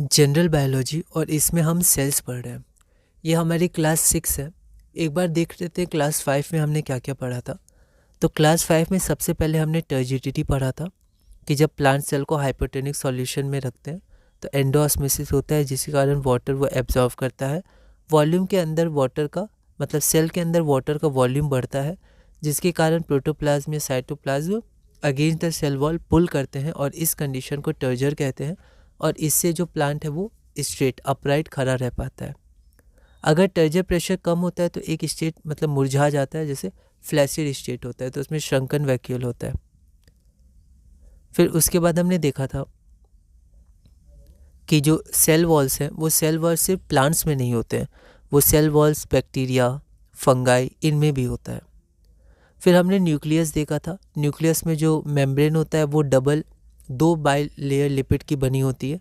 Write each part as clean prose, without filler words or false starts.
General biology और इसमें हम सेल्स पढ़ रहे हैं। ये हमारी क्लास 6 है। एक बार देख लेते हैं क्लास 5 में हमने क्या क्या पढ़ा था। तो क्लास 5 में सबसे पहले हमने टर्जिडिटी पढ़ा था कि जब प्लांट सेल को हाइपोटेनिक सॉल्यूशन में रखते हैं तो एंडोऑस्मोसिस होता है, जिसके कारण वाटर वो एब्जॉर्व करता है। वॉल्यूम के अंदर वाटर का मतलब सेल के अंदर वाटर का वॉल्यूम बढ़ता है, जिसके कारण प्रोटोप्लाज्म या cytoplasm against the cell wall pull करते हैं और इस कंडीशन को टर्जर कहते हैं। और इससे जो प्लांट है वो स्ट्रेट अपराइट खड़ा रह पाता है। अगर टर्जर प्रेशर कम होता है तो एक स्टेट मतलब मुरझा जाता है, जैसे फ्लैसिड स्टेट होता है, तो उसमें श्रंकन वैक्यूल होता है। फिर उसके बाद हमने देखा था कि जो सेल वॉल्स हैं वो सेल वॉल्स सिर्फ प्लांट्स में नहीं होते हैं, वो सेल वॉल्स बैक्टीरिया, फंगाई इनमें भी होता है। फिर हमने न्यूक्लियस देखा था। न्यूक्लियस में जो मेम्ब्रेन होता है वो दो बाई लेयर लिपिड की बनी होती है।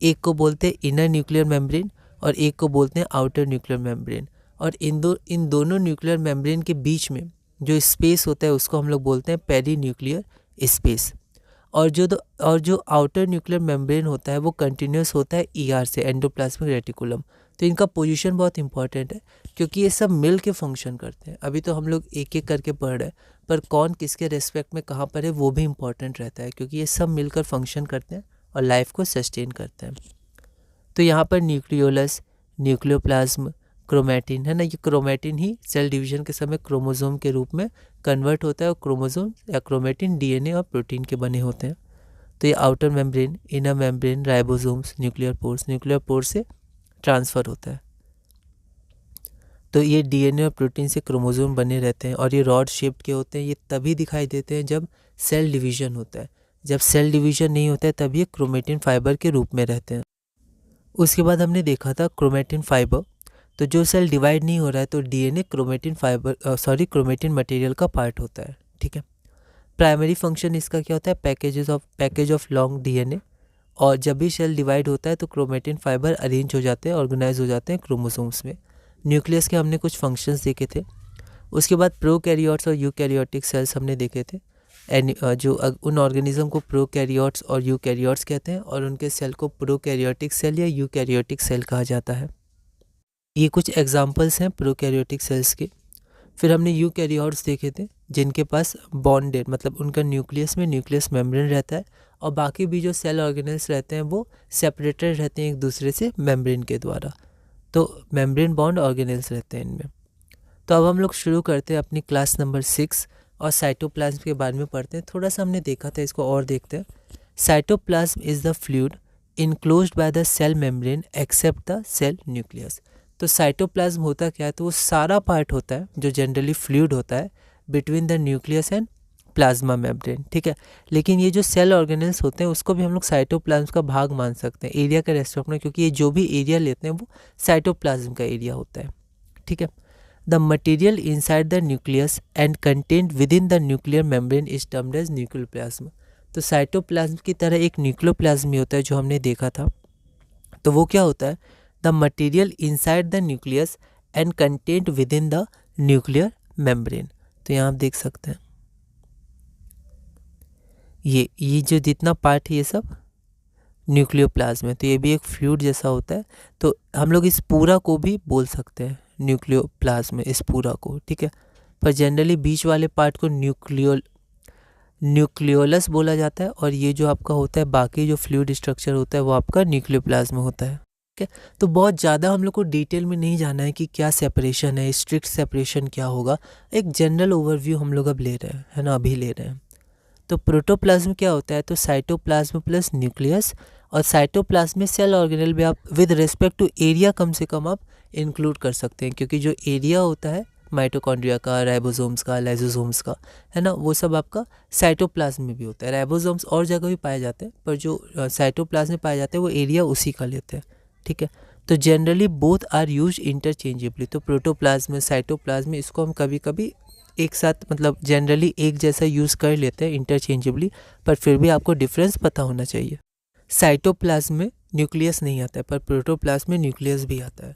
एक को बोलते हैं इनर न्यूक्लियर मेम्ब्रेन और एक को बोलते हैं आउटर न्यूक्लियर मेम्ब्रेन। और इन दोनों न्यूक्लियर मेम्ब्रेन के बीच में जो स्पेस होता है उसको हम लोग बोलते हैं पेरी न्यूक्लियर स्पेस। और जो आउटर न्यूक्लियर मेम्ब्रेन होता है वो कंटिन्यूस होता है ER से, एंडोप्लाज्मिक रेटिकुलम। तो इनका पोजीशन बहुत इंपॉर्टेंट है क्योंकि ये सब मिल के फंक्शन करते हैं। अभी तो हम लोग एक एक करके पढ़ रहे हैं, पर कौन किसके रेस्पेक्ट में कहाँ पर है वो भी इम्पॉर्टेंट रहता है, क्योंकि ये सब मिलकर फंक्शन करते हैं और लाइफ को सस्टेन करते हैं। तो यहाँ पर न्यूक्लियोलस, न्यूक्लियोप्लाज्म, क्रोमैटिन है ना, ये क्रोमैटिन ही सेल डिवीजन के समय क्रोमोसोम के रूप में कन्वर्ट होता है और क्रोमोसोम या क्रोमैटिन DNA और प्रोटीन के बने होते हैं। तो ये outer membrane, inner membrane, ribosomes, nuclear pores से ट्रांसफ़र होता है। तो ये DNA और प्रोटीन से क्रोमोसोम बने रहते हैं और ये रॉड शेप्ड के होते हैं। ये तभी दिखाई देते हैं जब सेल डिवीजन होता है। जब सेल डिवीजन नहीं होता है तब ये क्रोमेटिन फाइबर के रूप में रहते हैं। उसके बाद हमने देखा था क्रोमेटिन फाइबर। तो जो सेल डिवाइड नहीं हो रहा है तो DNA क्रोमेटिन मटेरियल का पार्ट होता है। ठीक है। प्राइमरी फंक्शन इसका क्या होता है, पैकेज ऑफ लॉन्ग DNA। और जब भी सेल डिवाइड होता है तो क्रोमेटिन फाइबर अरेंज हो जाते हैं, ऑर्गेनाइज हो जाते हैं क्रोमोसोम्स में। न्यूक्लियस के हमने कुछ फंक्शंस देखे थे। उसके बाद प्रोकैरियोट्स और यूकैरियोटिक सेल्स हमने देखे थे। जो उन ऑर्गेनिज्म को प्रोकैरियोट्स और यूकैरियोट्स कहते हैं और उनके सेल को प्रोकैरियोटिक सेल या यूकैरियोटिक सेल कहा जाता है। ये कुछ एग्जांपल्स हैं प्रोकैरियोटिक सेल्स के। फिर हमने यूकैरियोट्स देखे थे जिनके पास बॉन्डेड मतलब उनका न्यूक्लियस में न्यूक्लियस मेम्ब्रेन रहता है और बाकी भी जो सेल ऑर्गेनेल्स रहते हैं वो सेपरेटेड रहते हैं एक दूसरे से मेम्ब्रेन के द्वारा। तो मेम्ब्रेन बॉन्ड ऑर्गेनेल्स रहते हैं इनमें। तो अब हम लोग शुरू करते हैं अपनी क्लास नंबर 6 और साइटोप्लाज्म के बारे में पढ़ते हैं। थोड़ा सा हमने देखा था, इसको और देखते हैं। Cytoplasm is the fluid enclosed by the cell membrane except the cell nucleus. तो साइटोप्लाज्म होता क्या है, तो वो सारा पार्ट होता है जो जनरली फ्लूइड होता है between the nucleus and plasma membrane. ठीक है। लेकिन ये जो सेल ऑर्गेनेल्स होते हैं उसको भी हम लोग साइटोप्लाज्म का भाग मान सकते हैं एरिया के रेस्पेक्ट में, क्योंकि ये जो भी एरिया लेते हैं वो साइटोप्लाज्म का एरिया होता है। ठीक है। The material inside the nucleus and content within the nuclear membrane is termed as nucleoplasm. तो साइटोप्लाज्म की तरह एक न्यूक्लियोप्लाज्म भी होता है जो हमने देखा था। तो वो क्या होता है, the material inside the nucleus and content within the nuclear membrane. तो यहाँ आप देख सकते हैं ये जो जितना पार्ट है ये सब न्यूक्लियोप्लाज्म है। तो ये भी एक फ्लूइड जैसा होता है। तो हम लोग इस पूरा को भी बोल सकते हैं न्यूक्लियोप्लाज्म, इस पूरा को। ठीक है। पर जनरली बीच वाले पार्ट को न्यूक्लियोलस बोला जाता है और ये जो आपका होता है बाकी जो फ्लूइड स्ट्रक्चर होता है वो आपका न्यूक्लियोप्लाज्म होता है। ठीक है। तो बहुत ज़्यादा हम लोग को डिटेल में नहीं जाना है कि क्या सेपरेशन है, स्ट्रिक्ट सेपरेशन क्या होगा। एक जनरल ओवरव्यू हम लोग अब ले रहे हैं, है ना, अभी ले रहे हैं। तो प्रोटोप्लाज्म क्या होता है, तो साइटोप्लाज्म प्लस न्यूक्लियस। और साइटोप्लाज्म में सेल ऑर्गेनेल भी आप विद रिस्पेक्ट टू एरिया कम से कम आप इंक्लूड कर सकते हैं, क्योंकि जो एरिया होता है माइटोकॉन्ड्रिया का, राइबोसोम्स का, लाइसोसोम्स का, है ना, वो सब आपका साइटोप्लाज्म में भी होता है। राइबोसोम्स और जगह भी पाए जाते हैं पर जो साइटोप्लाज्म में पाए जाते हैं वो एरिया उसी का लेते हैं। ठीक है। तो generally both are use interchangeably. तो प्रोटोप्लाज्म, साइटोप्लाज्म, इसको हम कभी कभी एक साथ मतलब जनरली एक जैसा यूज़ कर लेते हैं इंटरचेंजेबली, पर फिर भी आपको डिफरेंस पता होना चाहिए। साइटोप्लाज्म में न्यूक्लियस नहीं आता है पर प्रोटोप्लाज्म में न्यूक्लियस भी आता है।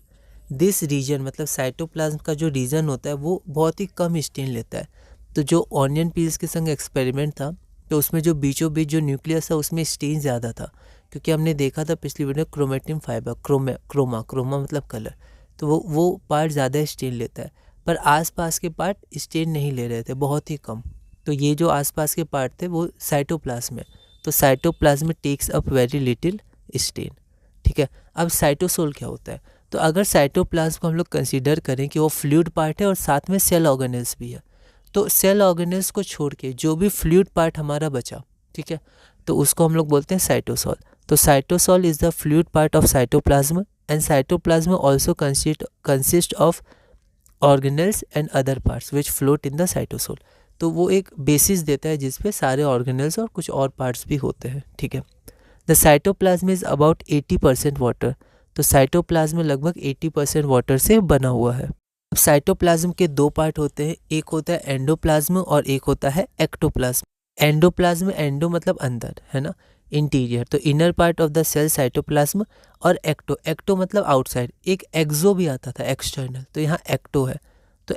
दिस रीजन मतलब साइटोप्लाज्म का जो रीजन होता है वो बहुत ही कम स्टेन लेता है। तो जो ऑनियन पील्स के संग एक्सपेरिमेंट था तो उसमें जो बीचों बीच जो न्यूक्लियस था उसमें स्टेन ज़्यादा था, क्योंकि हमने देखा था पिछली वीडियो में क्रोमेटिन फाइबर, क्रोमा मतलब कलर, तो वो पार्ट ज़्यादा स्टेन लेता है, पर आसपास के पार्ट स्टेन नहीं ले रहे थे, बहुत ही कम। तो ये जो आसपास के पार्ट थे वो साइटोप्लाज्म में, तो cytoplasm takes up very little stain, ठीक है। अब साइटोसोल क्या होता है, तो अगर साइटोप्लाज्म को हम लोग कंसीडर करें कि वो फ्लूइड पार्ट है और साथ में सेल ऑर्गेनेल्स भी है, तो सेल ऑर्गेनेल्स को छोड़ के जो भी फ्लूइड पार्ट हमारा बचा, ठीक है, तो उसको हम लोग बोलते हैं साइटोसोल। तो cytosol is the fluid part of cytoplasm and cytoplasm also consist of organelles and other parts which float in the cytosol. तो वो एक बेसिस देता है जिसपे सारे ऑर्गेनेल्स और कुछ और पार्ट्स भी होते हैं, ठीक है। The cytoplasm is about 80% water, तो साइटोप्लाज्म में लगभग 80% वाटर से बना हुआ है। अब साइटोप्लाज्म के दो पार्ट होते हैं, एक होता है एंडोप्लाज्म और एक होता है एक्टोप्लाज्म। एंडोप्लाज्म, एंडो मतलब अंदर, है ना, इंटीरियर, तो inner part of the cell cytoplasm, और एक्टो मतलब आउटसाइड। एक एक्सो भी आता था, एक्सटर्नल, तो यहाँ एक्टो है, तो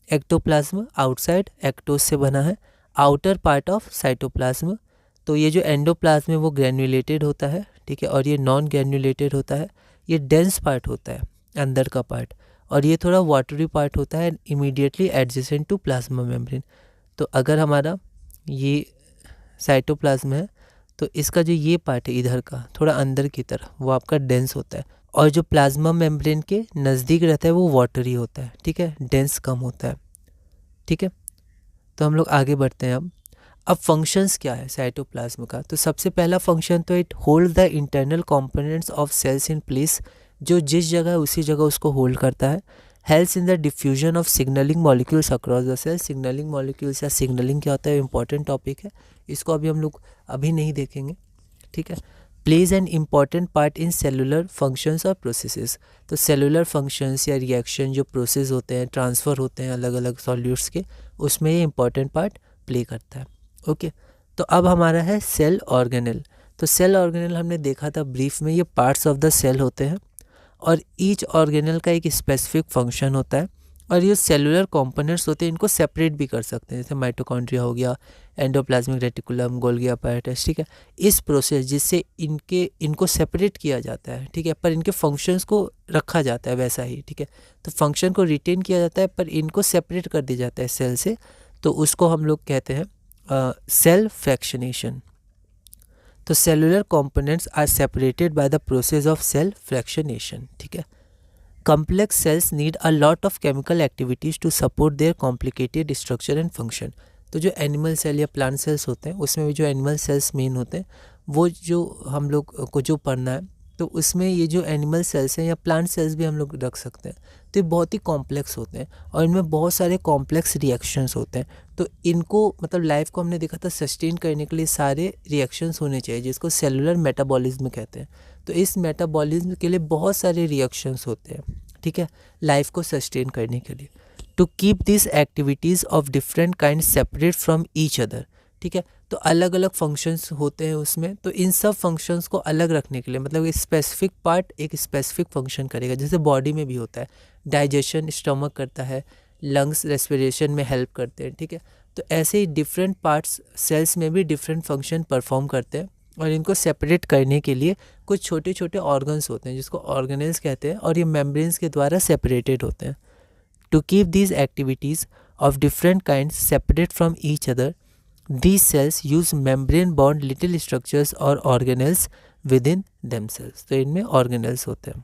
एक्टोप्लाज्म आउटसाइड, एक्टोस से बना है, आउटर पार्ट ऑफ साइटोप्लाज्म। तो ये जो एंडोप्लाज्म है वो ग्रैन्युलेटेड होता है, ठीक है, और ये नॉन ग्रैन्युलेटेड होता है। ये डेंस पार्ट होता है, अंदर का पार्ट, और ये थोड़ा वाटरी पार्ट होता है, immediately adjacent to plasma membrane. तो अगर हमारा ये साइटोप्लाज्म है तो इसका जो ये पार्ट है इधर का, थोड़ा अंदर की तरफ, वो आपका डेंस होता है, और जो प्लाज्मा मेम्ब्रेन के नज़दीक रहता है वो वाटरी होता है, ठीक है, डेंस कम होता है, ठीक है। तो हम लोग आगे बढ़ते हैं। अब फंक्शंस क्या है साइटोप्लाज्म का, तो सबसे पहला फंक्शन तो it hold the internal components of cells in place, जो जिस जगह है उसी जगह उसको होल्ड करता है। Helps in the diffusion of signalling molecules across the cell. Signalling molecules या सिग्नलिंग क्या होता है, इंपॉर्टेंट टॉपिक है, इसको अभी हम लोग अभी नहीं देखेंगे, ठीक है। Plays an important part in cellular functions और प्रोसेसेस। तो सेलुलर फंक्शंस या रिएक्शन जो प्रोसेस होते हैं, ट्रांसफ़र होते हैं अलग अलग सॉल्यूट्स के, उसमें ये इंपॉर्टेंट पार्ट प्ले करता है, ओके। तो अब हमारा है सेल ऑर्गेनेल। तो सेल ऑर्गेनेल हमने देखा था ब्रीफ में, ये पार्ट्स ऑफ द सेल होते हैं और ईच ऑर्गेनेल का एक स्पेसिफिक फंक्शन होता है, और ये सेलुलर कंपोनेंट्स होते हैं, इनको सेपरेट भी कर सकते हैं, जैसे माइटोकॉन्ड्रिया हो गया, एंडोप्लाज्मिक रेटिकुलम, गोल्गी अपैरेटस, ठीक है। इस प्रोसेस जिससे इनको सेपरेट किया जाता है, ठीक है, पर इनके फंक्शंस को रखा जाता है वैसा ही, ठीक है। तो फंक्शन को रिटेन किया जाता है पर इनको सेपरेट कर दिया जाता है सेल से, तो उसको हम लोग कहते हैं सेल फ्रैक्शनेशन। तो cellular components are separated by the process of cell fractionation, ठीक है। Complex cells need a lot of chemical activities to support their complicated structure and function. तो जो एनिमल सेल या प्लांट सेल्स होते हैं उसमें भी जो एनिमल सेल्स मेन होते हैं, वो जो हम लोग को जो पढ़ना है, तो उसमें ये जो एनिमल सेल्स हैं या प्लांट सेल्स भी हम लोग रख सकते हैं, तो ये बहुत ही कॉम्प्लेक्स होते हैं और इनमें बहुत सारे कॉम्प्लेक्स रिएक्शंस होते हैं। तो इनको मतलब लाइफ को हमने देखा था सस्टेन करने के लिए सारे रिएक्शंस होने चाहिए, जिसको सेलुलर मेटाबॉलिज्म कहते हैं। तो इस मेटाबॉलिज्म के लिए बहुत सारे रिएक्शंस होते हैं, ठीक है, लाइफ को सस्टेन करने के लिए। To keep this activities of different kind separate from each other, ठीक है। तो अलग अलग फंक्शंस होते हैं उसमें, तो इन सब फंक्शंस को अलग रखने के लिए, मतलब एक स्पेसिफिक पार्ट एक स्पेसिफिक फंक्शन करेगा, जैसे बॉडी में भी होता है, डाइजेशन स्टमक करता है, लंग्स रेस्पिरेशन में हेल्प करते हैं, ठीक है। तो ऐसे ही डिफरेंट पार्ट्स सेल्स में भी डिफरेंट फंक्शन परफॉर्म करते हैं, और इनको सेपरेट करने के लिए कुछ छोटे छोटे ऑर्गन्स होते हैं जिसको ऑर्गेनेल्स कहते हैं, और ये मेम्ब्रेन्स के द्वारा सेपरेटेड होते हैं। To keep these activities of different kind separate from each other, these cells use membrane bound little structures or organelles within themselves. तो इनमें organelles होते हैं.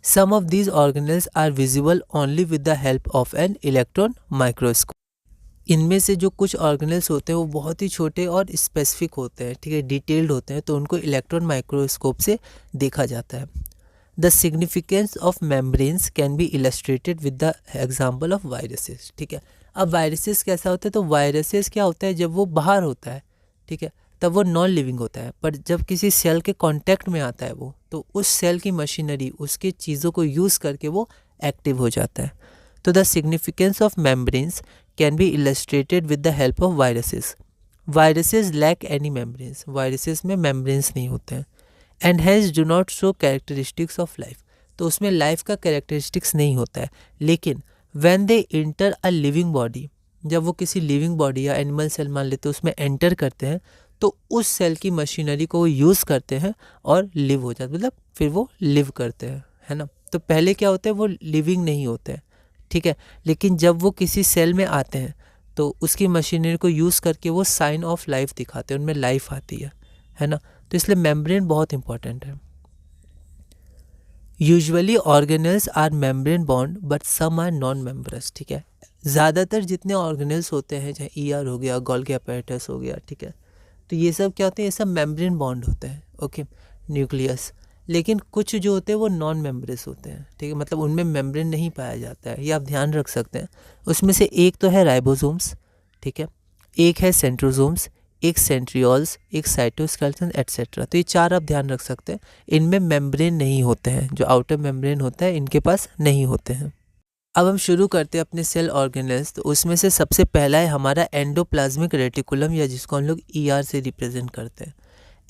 Some of these organelles are visible only with the help of an electron microscope. इनमें से जो कुछ organelles होते हैं वो बहुत ही छोटे और स्पेसिफिक होते हैं, ठीक है, डिटेल्ड होते हैं, तो उनको इलेक्ट्रॉन माइक्रोस्कोप से देखा जाता है। The significance of membranes can be illustrated with the example of viruses, ठीक है। अब वायरसेस कैसा होता है, तो वायरसेस क्या होता है, जब वो बाहर होता है, ठीक है, तब वो नॉन लिविंग होता है, पर जब किसी सेल के कांटेक्ट में आता है वो, तो उस सेल की मशीनरी उसकी चीज़ों को यूज़ करके वो एक्टिव हो जाता है। तो the significance of membranes can be illustrated with the help of viruses. Viruses lack any membranes, viruses में मेम्ब्रेन्स नहीं होते हैं, and has do not show characteristics of life, तो उसमें लाइफ का कैरेक्टरिस्टिक्स नहीं होता है। लेकिन when they enter a living body, जब वो किसी लिविंग बॉडी या एनिमल सेल मान लेते हैं उसमें एंटर करते हैं, तो उस सेल की मशीनरी को वो यूज़ करते हैं और लिव हो जाते, मतलब फिर वो लिव करते हैं, है ना। तो पहले क्या होता है, वो लिविंग नहीं होते हैं, ठीक है। लेकिन जब वो किसी सेल में आते हैं तो उसकी मशीनरी को यूज़ करके वो साइन ऑफ लाइफ दिखाते हैं, उनमें लाइफ आती है ना। तो इसलिए मेम्ब्रेन बहुत इंपॉर्टेंट है। Usually organelles are membrane bound but some are non membranous, ठीक है। ज़्यादातर जितने ऑर्गेनल्स होते हैं, चाहे ईआर हो गया, गोल्गी अपैरेटस हो गया, ठीक है, तो ये सब क्या होते हैं, ये सब मेम्ब्रेन बॉन्ड होते हैं, ओके, न्यूक्लियस। लेकिन कुछ जो होते हैं वो नॉन मेम्ब्रेस होते हैं, ठीक है, मतलब उनमें मेम्ब्रेन नहीं पाया जाता है, ये आप ध्यान रख सकते हैं। उसमें से एक तो है राइबोसोम्स, ठीक है, एक है सेंट्रोसोम्स, एक सेंट्रियोल्स, एक साइटोस्केलेटन एट्सेट्रा। तो ये चार आप ध्यान रख सकते हैं। इनमें मेम्ब्रेन नहीं होते हैं, जो आउटर मेम्ब्रेन होता है इनके पास नहीं होते हैं। अब हम शुरू करते हैं अपने सेल ऑर्गेनल्स। तो उसमें से सबसे पहला है हमारा एंडोप्लाज्मिक रेटिकुलम, या जिसको हम लोग ईआर से रिप्रेजेंट करते हैं।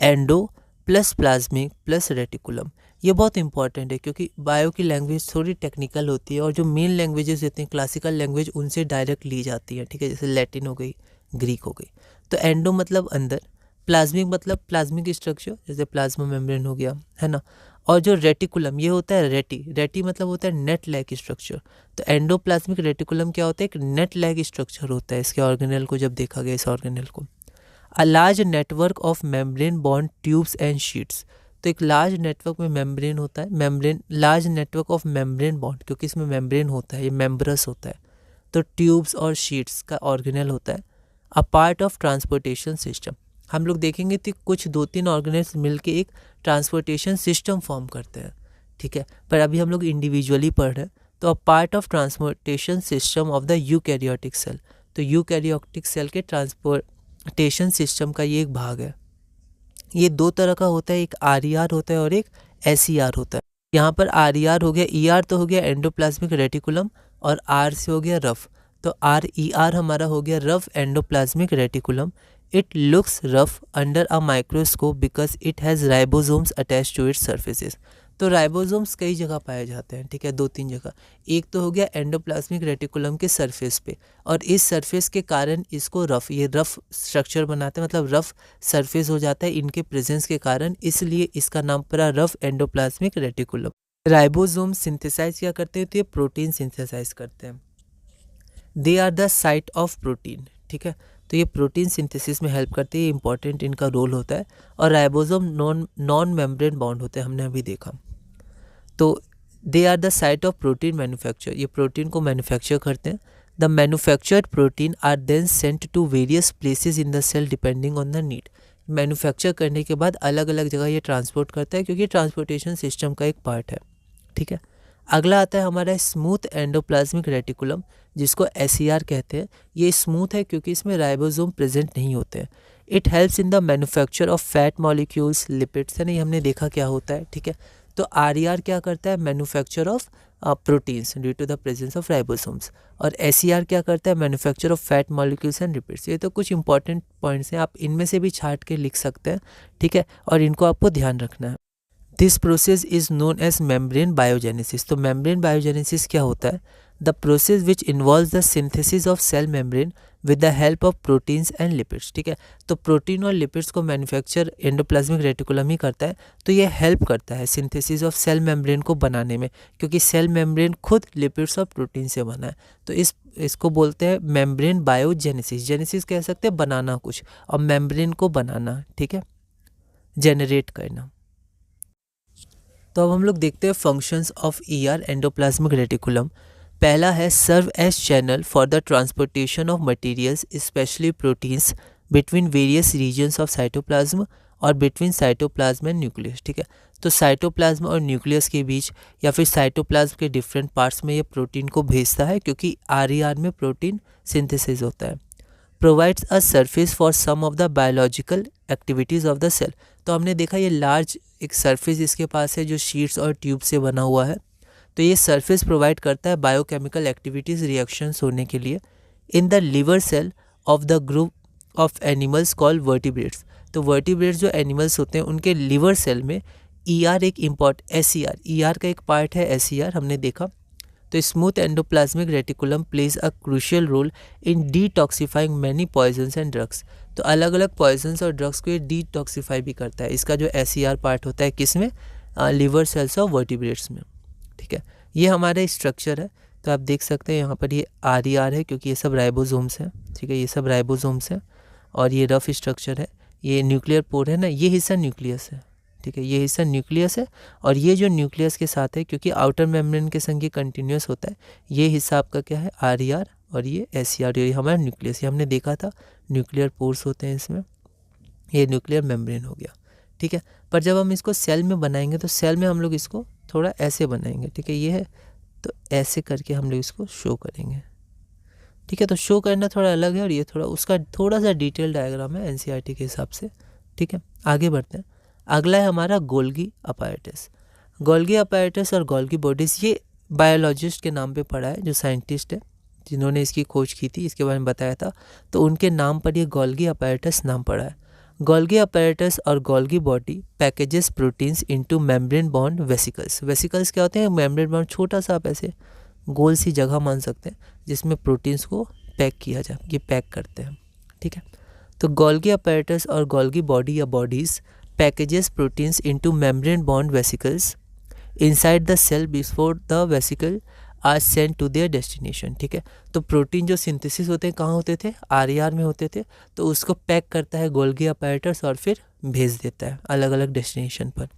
Endo plus plasmic plus reticulum, ये बहुत इंपॉर्टेंट है क्योंकि बायो की लैंग्वेज थोड़ी टेक्निकल होती है और जो मेन लैंग्वेजेस होती हैं क्लासिकल लैंग्वेज उनसे डायरेक्ट ली जाती है, ठीक है, जैसे लैटिन हो गई, ग्रीक हो गई। तो एंडो मतलब अंदर, प्लाज्मिक मतलब प्लाज्मिक स्ट्रक्चर, जैसे प्लाज्मा मेम्ब्रेन हो गया, है ना। और जो रेटिकुलम ये होता है रेटी मतलब होता है नेट लाइक स्ट्रक्चर। तो एंडोप्लाज्मिक रेटिकुलम क्या होता है, एक नेट लाइक स्ट्रक्चर होता है इसके ऑर्गेनल को जब देखा गया इस ऑर्गेनल को। A large network of membrane bond tubes and sheets, तो एक लार्ज नेटवर्क में मेम्ब्रेन होता है, membrane large network of membrane bond, क्योंकि इसमें मेम्ब्रेन होता है, ये मेम्ब्रस होता है, तो ट्यूब्स और शीट्स का ऑर्गेनल होता है। अ पार्ट ऑफ ट्रांसपोर्टेशन सिस्टम, हम लोग देखेंगे तो कुछ 2-3 ऑर्गेनल्स मिलके एक ट्रांसपोर्टेशन सिस्टम फॉर्म करते हैं, ठीक है, पर अभी हम लोग इंडिविजुअली पढ़ रहे हैं। तो a part of transportation system of the eukaryotic cell, तो यूकैरियोटिक सेल के ट्रांसपोर्टेशन सिस्टम का ये एक भाग है। ये दो तरह का होता है, एक आर होता है और एक एस होता है। यहाँ पर आर हो गया, तो हो गया एंडोप्लाज्मिक रेटिकुलम, और आर से हो गया रफ, तो आर हमारा हो गया rough endoplasmic reticulum. It looks rough under a microscope because it has ribosomes attach to its surfaces. तो राइबोसोम्स कई जगह पाए जाते हैं, ठीक है, 2-3 जगह। एक तो हो गया एंडोप्लाज्मिक रेटिकुलम के सरफेस पे, और इस सरफेस के कारण इसको ये रफ स्ट्रक्चर बनाते हैं, मतलब रफ सरफेस हो जाता है इनके प्रेजेंस के कारण, इसलिए इसका नाम पड़ा rough endoplasmic reticulum. Ribosome synthesize क्या करते हैं, तो ये प्रोटीन सिंथेसाइज करते हैं। They are the site of protein, ठीक है, तो ये प्रोटीन सिंथेसिस में हेल्प करते हैं, इंपॉर्टेंट इनका रोल होता है। और राइबोसोम नॉन मेम्ब्रेन बॉन्ड होते हैं, हमने अभी देखा। तो they are the site of protein manufacture, ये प्रोटीन को मैन्युफैक्चर करते हैं। The manufactured protein are then sent to various places in the cell depending on the need. Manufacture करने के बाद अलग अलग जगह ये ट्रांसपोर्ट करता है, क्योंकि ट्रांसपोर्टेशन सिस्टम का एक पार्ट है, ठीक है। अगला आता है हमारा स्मूथ एंडोप्लाज्मिक रेटिकुलम, जिसको एस कहते हैं। ये स्मूथ है क्योंकि इसमें राइबोसोम प्रेजेंट नहीं होते हैं। It helps in the manufacture of fat molecules, lipids, है ना, ये हमने देखा क्या होता है, ठीक है। तो आर क्या करता है, manufacture of proteins due to the presence of ribosomes, और एस क्या करता है, manufacture of fat molecules and lipids. ये तो कुछ इंपॉर्टेंट पॉइंट्स हैं, आप इनमें से भी छाट के लिख सकते हैं, ठीक है, और इनको आपको ध्यान रखना है। This process is known as membrane biogenesis. तो मेम्ब्रेन बायोजेनेसिस क्या होता है, the process which involves the synthesis of cell membrane with the help of proteins and lipids, ठीक है। तो प्रोटीन और लिपिड्स को मैन्युफैक्चर एंडोप्लाज्मिक रेटिकुलम ही करता है। तो ये हेल्प करता है सिंथेसिस ऑफ सेल मेम्ब्रेन को बनाने में, क्योंकि सेल मेम्ब्रेन खुद लिपिड्स और प्रोटीन से बना है। तो इसको बोलते हैं मेम्ब्रेन बायोजेनेसिस। जेनेसिस कह सकते हैं बनाना कुछ, और मेम्ब्रेन को बनाना, ठीक है, जेनरेट करना। तो अब हम लोग देखते हैं functions of ER endoplasmic reticulum. पहला है serve as channel for the transportation of materials especially proteins between various regions of cytoplasm और बिटवीन साइटोप्लाज्म एंड न्यूक्लियस, ठीक है। तो साइटोप्लाज्म और न्यूक्लियस के बीच या फिर साइटोप्लाज्म के डिफरेंट पार्ट्स में ये प्रोटीन को भेजता है, क्योंकि आर में प्रोटीन सिंथेसिस होता है। Provides a surface for some of the biological activities of the cell. तो हमने देखा ये लार्ज एक सरफेस इसके पास है जो शीट्स और ट्यूब से बना हुआ है। तो ये सरफेस प्रोवाइड करता है बायोकेमिकल एक्टिविटीज़ रिएक्शंस होने के लिए। In the liver cell of the group of animals called vertebrates. तो वर्टिब्रेट्स जो एनिमल्स होते हैं उनके लिवर सेल में ईआर एक इम्पॉर्ट एस का एक पार्ट है, एस हमने देखा। तो smooth endoplasmic reticulum plays a crucial role in detoxifying many poisons and drugs. तो अलग अलग पॉइजन्स और ड्रग्स को ये डिटॉक्सिफाई भी करता है। इसका जो SCR पार्ट होता है किसमें, लिवर सेल्स और वर्टिब्रेट्स में। ठीक है, ये हमारा स्ट्रक्चर है। तो आप देख सकते हैं यहाँ पर ये RER है क्योंकि ये सब राइबोसोम्स हैं। ठीक है, ये सब राइबोसोम्स हैं और ये रफ स्ट्रक्चर है। ये न्यूक्लियर पोर है ना, ये हिस्सा न्यूक्लियस है। ठीक है, ये हिस्सा न्यूक्लियस है और ये जो न्यूक्लियस के साथ है, क्योंकि आउटर मेम्ब्रेन के संग ये कंटिन्यूस होता है, ये हिस्सा आपका क्या है, RER, और ये SCR, ये हमारा न्यूक्लियस। ये हमने देखा था न्यूक्लियर पोर्स होते हैं इसमें, ये न्यूक्लियर मेम्ब्रेन हो गया। ठीक है, पर जब हम इसको सेल में बनाएंगे तो सेल में हम लोग इसको थोड़ा ऐसे बनाएंगे। ठीक है, ये है तो ऐसे करके हम लोग इसको शो करेंगे। ठीक है, तो शो करना थोड़ा अलग है और ये थोड़ा उसका थोड़ा सा डिटेल डायग्राम है NCERT के हिसाब से। ठीक है, आगे बढ़ते हैं। अगला है हमारा गोल्गी अपैरेटस। गोल्गी अपैरेटस और गोल्गी बॉडीज़, ये बायोलॉजिस्ट के नाम पे पढ़ा है, जो साइंटिस्ट है जिन्होंने इसकी खोज की थी, इसके बारे में बताया था, तो उनके नाम पर ये गोल्गी अपैरेटस नाम पड़ा है। गोल्गी अपैरेटस और Golgi body packages proteins into membrane bond vesicles. Vesicles क्या होते हैं, मेम्ब्रेन बॉन्ड, छोटा सा आप ऐसे गोल सी जगह मान सकते हैं जिसमें प्रोटीन्स को पैक किया जाए, ये पैक करते हैं। ठीक है, तो गोल्गी अपैरेटस और गोल्गी बॉडी या bodies packages proteins into membrane bond vesicles inside the cell before the vesicle are sent to their destination. ठीक है, तो प्रोटीन जो सिंथेसिस होते हैं कहाँ होते थे, RER में होते थे, तो उसको पैक करता है गोल्गी अपैरेटस और फिर भेज देता है अलग अलग डेस्टिनेशन पर।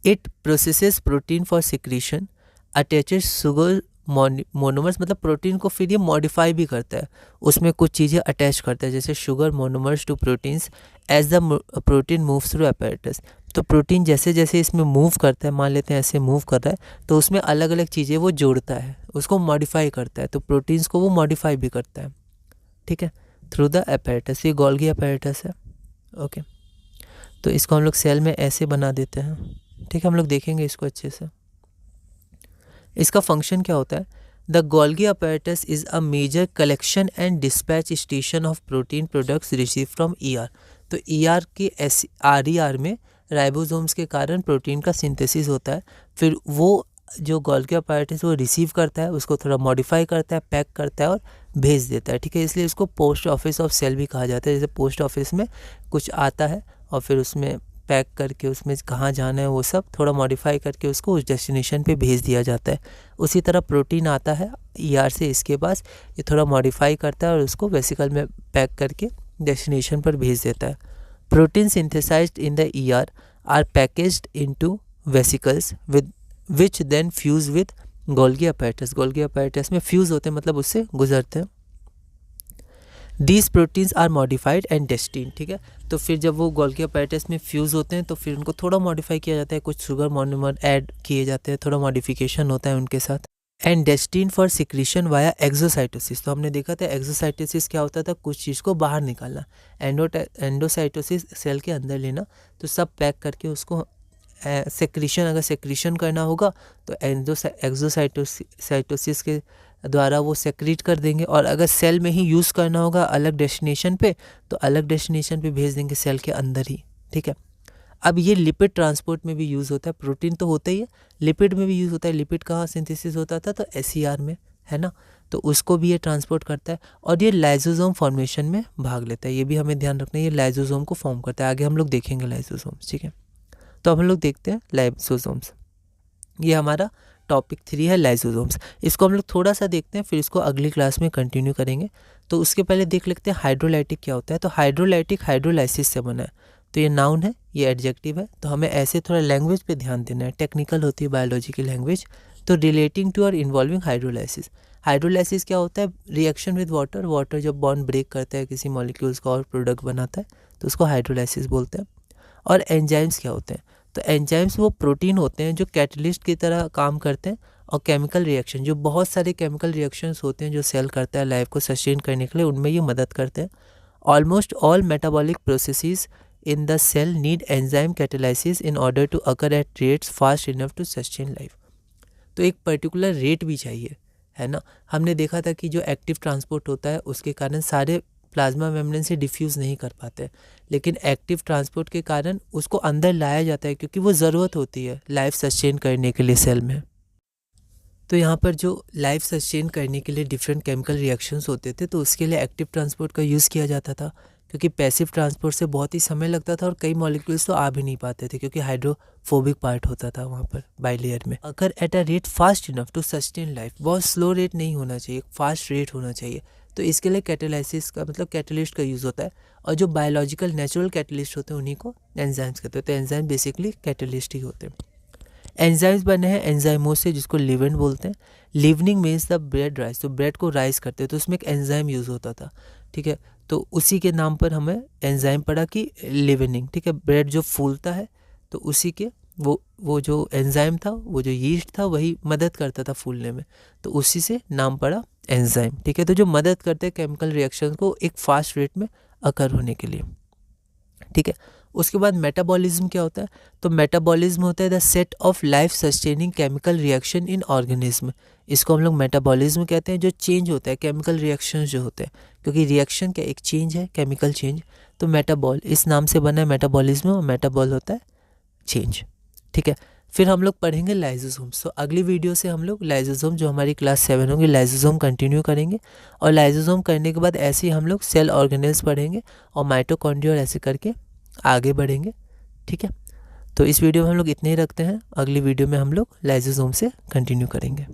It processes protein for secretion, attaches sugar monomers, मतलब प्रोटीन को फिर ये मॉडिफाई भी करता है, उसमें कुछ चीज़ें अटैच करता है जैसे sugar monomers to proteins as the protein moves through apparatus. तो प्रोटीन जैसे जैसे इसमें मूव करता है, मान लेते हैं ऐसे मूव कर रहा है, तो उसमें अलग अलग चीज़ें वो जोड़ता है, उसको मॉडिफाई करता है, तो प्रोटीन्स को वो मॉडिफाई भी करता है। ठीक है, थ्रू द अपैरेटस, ये गोल्गी अपैरेटस है। ओके, तो इसको हम लोग सेल में ऐसे बना देते हैं। ठीक है, हम लोग देखेंगे इसको अच्छे से। इसका फंक्शन क्या होता है, the Golgi apparatus is a major collection and dispatch station of protein products receive from ER। तो ER के RER में राइबोसोम्स के कारण प्रोटीन का सिंथेसिस होता है, फिर वो जो गोल्गी अपैरेटस वो रिसीव करता है, उसको थोड़ा मॉडिफाई करता है, पैक करता है और भेज देता है। ठीक है, इसलिए इसको पोस्ट ऑफिस ऑफ सेल भी कहा जाता है। जैसे पोस्ट ऑफिस में कुछ आता है और फिर उसमें पैक करके उसमें कहाँ जाना है वो सब थोड़ा मॉडिफाई करके उसको उस डेस्टिनेशन पे भेज दिया जाता है। उसी तरह प्रोटीन आता है ER से इसके पास, ये थोड़ा मॉडिफाई करता है और उसको वेसिकल में पैक करके डेस्टिनेशन पर भेज देता है। Protein synthesized in the ER are packaged into vesicles with which then fuse with Golgi apparatus. Golgi apparatus में फ्यूज़ होते हैं, मतलब उससे गुजरते हैं। These proteins are modified and destined. ठीक है, तो फिर जब वो गोल्गी अपैरेटस में फ्यूज़ होते हैं तो फिर उनको थोड़ा मॉडिफाई किया जाता है, कुछ शुगर मोनोमर ऐड किए जाते हैं, थोड़ा मॉडिफिकेशन होता है उनके साथ। And destine for secretion via exocytosis. तो हमने देखा था एक्सोसाइटोसिस क्या होता था, कुछ चीज़ को बाहर निकालना। एंडोसाइटोसिस सेल के अंदर लेना, तो सब पैक करके उसको सेक्रीशन, अगर सेक्रीशन करना होगा तो एक्सोसाइटोसिस के द्वारा वो सेक्रीट कर देंगे, और अगर सेल में ही यूज़ करना होगा अलग डेस्टिनेशन पे तो अलग डेस्टिनेशन पे भेज देंगे सेल के अंदर ही। ठीक है, अब ये लिपिड ट्रांसपोर्ट में भी यूज़ होता है। प्रोटीन तो होता ही है, लिपिड में भी यूज़ होता है। लिपिड कहाँ सिंथेसिस होता था, तो SCR में, है ना, तो उसको भी ये ट्रांसपोर्ट करता है और ये लाइसोसोम फॉर्मेशन में भाग लेता है। ये भी हमें ध्यान रखना है, ये लाइसोसोम को फॉर्म करता है। आगे हम लोग देखेंगे लाइसोसोम्स। ठीक है, तो हम लोग देखते हैं लाइसोसोम्स। ये हमारा टॉपिक 3 है लाइसोसोम्स। इसको हम लोग थोड़ा सा देखते हैं, फिर इसको अगली क्लास में कंटिन्यू करेंगे। तो उसके पहले देख लेते हैं हाइड्रोलाइटिक क्या होता है। तो हाइड्रोलाइटिक हाइड्रोलाइसिस से बना है, तो ये नाउन है, ये एडजेक्टिव है। तो हमें ऐसे थोड़ा लैंग्वेज पे ध्यान देना है, टेक्निकल होती है बायोलॉजी की लैंग्वेज। तो रिलेटिंग टू और इन्वॉल्विंग हाइड्रोलाइसिस। हाइड्रोलाइसिस क्या होता है, रिएक्शन विद वाटर, वाटर जब बॉन्ड ब्रेक करता है किसी मॉलिक्यूल्स का और प्रोडक्ट बनाता है तो उसको हाइड्रोलाइसिस बोलते हैं। और एंजाइम्स क्या होते हैं, तो एंजाइम्स वो प्रोटीन होते हैं जो कैटलिस्ट की तरह काम करते हैं, और केमिकल रिएक्शन, जो बहुत सारे केमिकल रिएक्शंस होते हैं जो सेल करता है लाइफ को सस्टेन करने के लिए, उनमें ये मदद करते हैं। Almost all metabolic processes in the cell need enzyme catalysis in order to occur at rates fast enough to sustain life। तो एक पर्टिकुलर रेट भी चाहिए, है ना। हमने देखा था कि जो एक्टिव ट्रांसपोर्ट होता है उसके कारण सारे प्लाज्मा मेम्ब्रेन से डिफ्यूज़ नहीं कर पाते, लेकिन एक्टिव ट्रांसपोर्ट के कारण उसको अंदर लाया जाता है क्योंकि वो ज़रूरत होती है लाइफ सस्टेन करने के लिए सेल में। तो यहाँ पर जो लाइफ सस्टेन करने के लिए डिफरेंट केमिकल रिएक्शंस होते थे, तो उसके लिए एक्टिव ट्रांसपोर्ट का यूज़ किया जाता था, क्योंकि पैसिव ट्रांसपोर्ट से बहुत ही समय लगता था और कई मॉलिक्यूल्स तो आ भी नहीं पाते थे, क्योंकि हाइड्रोफोबिक पार्ट होता था वहाँ पर बाइलेयर में। अगर at a rate fast enough to sustain life, बहुत स्लो रेट नहीं होना चाहिए, फास्ट रेट होना चाहिए, तो इसके लिए कैटालिसिस का मतलब कैटलिस्ट का यूज़ होता है। और जो बायोलॉजिकल नेचुरल कैटलिस्ट होते हैं उन्हीं को एंजाइम्स कहते हैं। तो एंजाइम बेसिकली कैटलिस्ट ही होते हैं। एंजाइम्स बने हैं एंजाइमों से, जिसको लिवेंट बोलते हैं। Leavening means the bread rice, तो ब्रेड को राइस करते हैं, तो उसमें एक एंजाइम यूज़ होता था, ठीक है। तो उसी के नाम पर हमें एंजाइम पड़ा कि लिवनिंग, ठीक है। ब्रेड जो फूलता है तो उसी के वो जो एंजाइम था, वो जो यीस्ट था, वही मदद करता था फूलने में, तो उसी से नाम पड़ा एंजाइम, ठीक है। तो जो मदद करते हैं केमिकल रिएक्शन को एक फास्ट रेट में अकर होने के लिए, ठीक है। उसके बाद मेटाबॉलिज्म क्या होता है? तो मेटाबॉलिज्म होता है the set of life sustaining chemical reaction in organism. इसको हम लोग मेटाबॉलिज्म कहते हैं, जो चेंज होता है केमिकल रिएक्शन जो होते हैं, क्योंकि रिएक्शन क्या एक चेंज है, केमिकल चेंज। तो मेटाबॉल इस नाम से बना है मेटाबॉलिज्म, और मेटाबॉल होता है चेंज, ठीक है। फिर हम लोग पढ़ेंगे लाइसोसोम्स। तो अगली वीडियो से हम लोग लाइसोसोम, जो हमारी क्लास 7 होगी, लाइसोसोम कंटिन्यू करेंगे। और लाइसोसोम करने के बाद ऐसे ही हम लोग सेल ऑर्गेनेल्स पढ़ेंगे और माइटोकॉन्ड्रिया, और ऐसे करके आगे बढ़ेंगे, ठीक है। तो इस वीडियो में हम लोग इतने ही रखते हैं। अगली वीडियो में हम लोग लाइसोसोम से कंटिन्यू करेंगे।